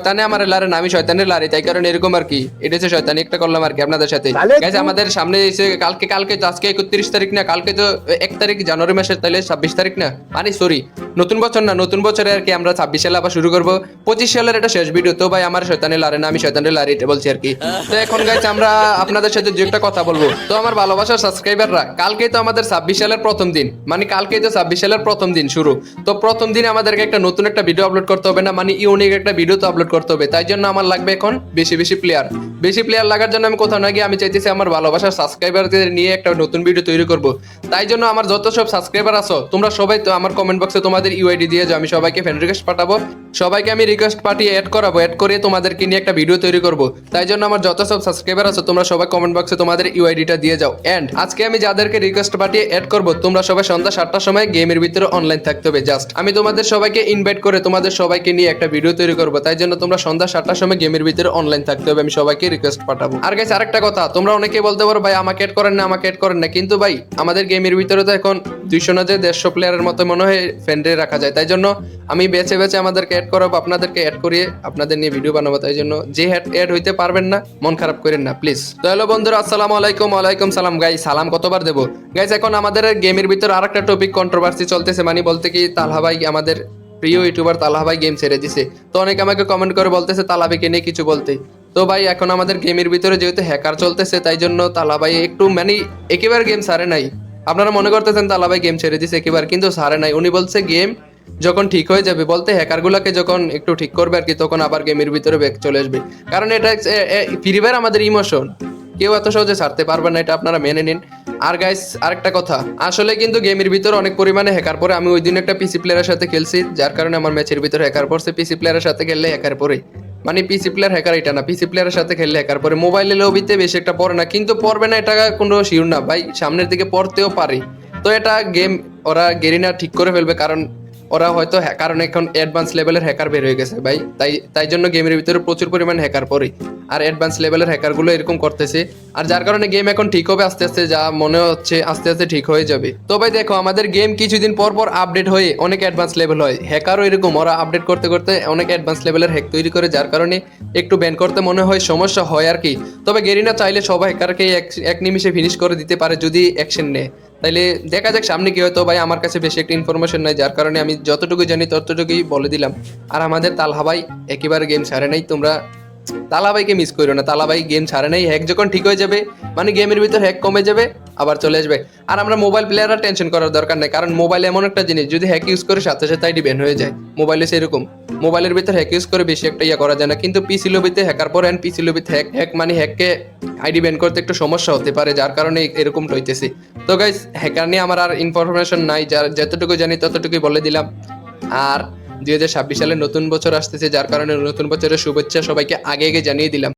শয়তানে আমার লারে নামি শয়তানের লারে, তাই কারণে এরকম আর কি, এটা হচ্ছে শয়তানি একটা করলাম আর কি আপনাদের সাথে। গাইস আমাদের সামনে এসে কালকে তো আজকে 31 তারিখ না, কালকে তো 1 তারিখ জানুয়ারি মাসের, তাহলে 26 তারিখ না, মানে সরি নতুন বছর না, নতুন বছরে আর কি আমরা 26 সালে আবার শুরু করবো। 25 সালের এটা শেষ ভিডিও তো ভাই, আমার শয়তানের লারে না আমি শয়তানের লারে, এটা বলছি আর কি। তো এখন গাইস আমরা আপনাদের সাথে যে একটা কথা বলবো, তো আমার ভালোবাসার সাবস্ক্রাইবাররা, কালকেই তো আমাদের 26 সালের প্রথম দিন, মানে কালকেই তো 26 সালের প্রথম দিন শুরু। তো প্রথম দিন আমাদেরকে একটা নতুন একটা ভিডিও আপলোড করতে হবে না, মানে ইউনিক একটা ভিডিও তো আপলোড করতে হবে। তাই জন্য আমার লাগবে এখন বেশি প্লেয়ার লাগার জন্য আমি কোথাও না গিয়ে আমি চাইতেছি আমার ভালোবাসার সাবস্ক্রাইবারদের নিয়ে একটা নতুন ভিডিও তৈরি করব। তাই জন্য আমার যত সব সাবস্ক্রাইবার আছো তোমরা সবাই তো আমার কমেন্ট বক্সে তোমাদের ইউআইডি দিয়ে যাও, আমি সবাইকে ফ্রেন্ড রিকোয়েস্ট পাঠাবো, সবাইকে আমি রিকোয়েস্ট পাঠিয়ে অ্যাড করাবো, অ্যাড করে তোমাদেরকে নিয়ে একটা ভিডিও তৈরি করব। তাই জন্য আমার যত সব সাবস্ক্রাইবার আছো তোমরা সবাই কমেন্ট বক্সে তোমাদের ইউআইডিটা দিয়ে যাও। এন্ড আজকে আমি যাদেরকে রিকোয়েস্ট পাঠিয়ে অ্যাড করব, তোমরা সবাই সন্ধ্যা 7টার সময় গেমের ভিতরে অনলাইন থাকতে হবে। জাস্ট আমি তোমাদের সবাইকে ইনভাইট করে তোমাদের সবাইকে নিয়ে একটা ভিডিও তৈরি করব। তাই জন্য তোমরা সন্ধ্যা 7টার সময় গেমের ভিতরে অনলাইন থাকতে হবে, আমি সবাইকে রিকোয়েস্ট পাঠাবো। আর গাইস আরেকটা কথা, তোমরা অনেকে বলতে পারো ভাই আমাকে অ্যাড করেন না, কিন্তু ভাই আমাদের গেমের ভিতরে তো এখন 200 না যে 150 প্লেয়ারের মতো মনে হয় ফ্রেন্ডে রাখা যায়। তাই জন্য আমি বেছে আমাদেরকে অ্যাড করাবো, আপনাদেরকে অ্যাড করিয়ে আপনাদের নিয়ে ভিডিও বানাবো। তাই জন্য যে অ্যাড হইতে পারবেন না মন খারাপ করেন না প্লিজ। তো হ্যালো বন্ধুরা, আসসালামু আলাইকুম। ওয়ালাইকুম সালাম। গাইস সালাম কতবার দেবো গাইস? এখন আমাদের গেমের ভিতরে আরেকটা টপিক কন্ট্রোভার্সি চলতেছে, মানে বলতে কি তালহা ভাই, আমাদের প্রিয় ইউটিউবার তালহা ভাই গেম ছেড়ে দিছে। তো অনেকে আমাকে কমেন্ট করে বলতেছে তালহা ভাইকে নিয়ে কিছু বলতে। তো ভাই এখন আমাদের গেমের ভিতরে যেহেতু হ্যাকার চলতেছে, তাই জন্য তালহা ভাই একটু মানে একেবারে গেম ছাড়ে নাই। আপনারা মনে করতেছেন তালহা ভাই গেম ছেড়ে দিছে, একেবারে কিন্তু ছাড়ে নাই। উনি বলছে গেম যখন ঠিক হয়ে যাবে, বলতে হ্যাকার গুলাকে যখন একটু ঠিক করবে আর কি, তখন আবার গেমের ভিতরে ব্যাক চলে আসবে। কারণ এটা ফ্রি ফায়ার আমাদের ইমোশন, কেউ এত সহজে ছাড়তে পারবে না, এটা আপনারা মেনে নিন। আর গাইস আরেকটা কথা, আসলে কিন্তু গেমের ভিতরে অনেক পরিমাণে হ্যাকার পরে। আমি ওই দিন একটা পিসি প্লেয়ারের সাথে খেলছি, যার কারণে আমার ম্যাচের ভিতরে হ্যাকার পড়ছে। পিসি প্লেয়ারের সাথে খেললে হ্যাকার পরে, মানে পিসি প্লেয়ার হ্যাকার এটা না, পিসি প্লেয়ারের সাথে খেললে হ্যাকার পরে। মোবাইলে লবিতে বেশি একটা পড়ে না, কিন্তু পড়বে না এটা কোনো শিওর না ভাই, সামনের দিকে পড়তেও পারে। তো এটা গেম ওরা গেরিনা ঠিক করে ফেলবে, কারণ ওরা হয়তো কারণ এখন অ্যাডভান্স লেভেলের হ্যাকার বের হয়ে গেছে ভাই। তাই জন্য গেমের ভিতরে প্রচুর পরিমাণ হ্যাকার পড়ে, আর অ্যাডভান্স লেভেলের হ্যাকার গুলো এরকম করতেছে। আর যার কারণে গেম এখন ঠিক হবে আস্তে আস্তে, যা মনে হচ্ছে আস্তে আস্তে ঠিক হয়ে যাবে। তো ভাই দেখো আমাদের গেম কিছুদিন পর আপডেট হয়ে অনেক অ্যাডভান্স লেভেল হয়। হ্যাকারও এরকম, ওরা আপডেট করতে করতে অনেক অ্যাডভান্স লেভেলের হ্যাক তৈরি করে, যার কারণে একটু ব্যান করতে মনে হয় সমস্যা হয় আর কি। তবে গেরিনা চাইলে সব হ্যাকারকে এক নিমিষে ফিনিশ করে দিতে পারে যদি অ্যাকশন নেয়। তাইলে দেখা যাক সামনে কি হয়। তো ভাই আমার কাছে বেশি একটা ইনফরমেশন নাই, যার কারণে আমি যতটুকু জানি ততটুকুই বলে দিলাম। আর আমাদের তালহা ভাই একেবারে গেম ছাড়ে নাই, তোমরা তালা ভাইকে মিস করো না। তালা ভাই গেম ছাড়ে নাই, হ্যাক যখন ঠিক হয়ে যাবে, মানে গেমের ভিতর হ্যাক কমে যাবে, আবার চলে আসবে। আর আমরা মোবাইল প্লেয়াররা টেনশন করার দরকার নেই, কারণ মোবাইল এমন একটা জিনিস, যদি হ্যাক ইউজ করে সাথে সাথে আইডি ব্যান হয়ে যায়। মোবাইলে সেরকম, মোবাইলের ভিতর হ্যাক ইউজ করে বেশি একটা ইয়া করা যায় না, কিন্তু পিসি লবিতে হ্যাকার পর এন্ড পিসি লবিতে হ্যাক মানে হ্যাককে আইডি ব্যান করতে একটু সমস্যা হতে পারে, যার কারণে এরকমটা হইতেছে। তো গাইস হ্যাকার নিয়ে আমার আর ইনফরমেশন নাই, যার যতটুকু জানি ততটুকুই বলে দিলাম। আর 2026 সালে নতুন বছর আসতেছে, যার কারণে নতুন বছরের শুভেচ্ছা সবাইকে আগে জানিয়ে দিলাম।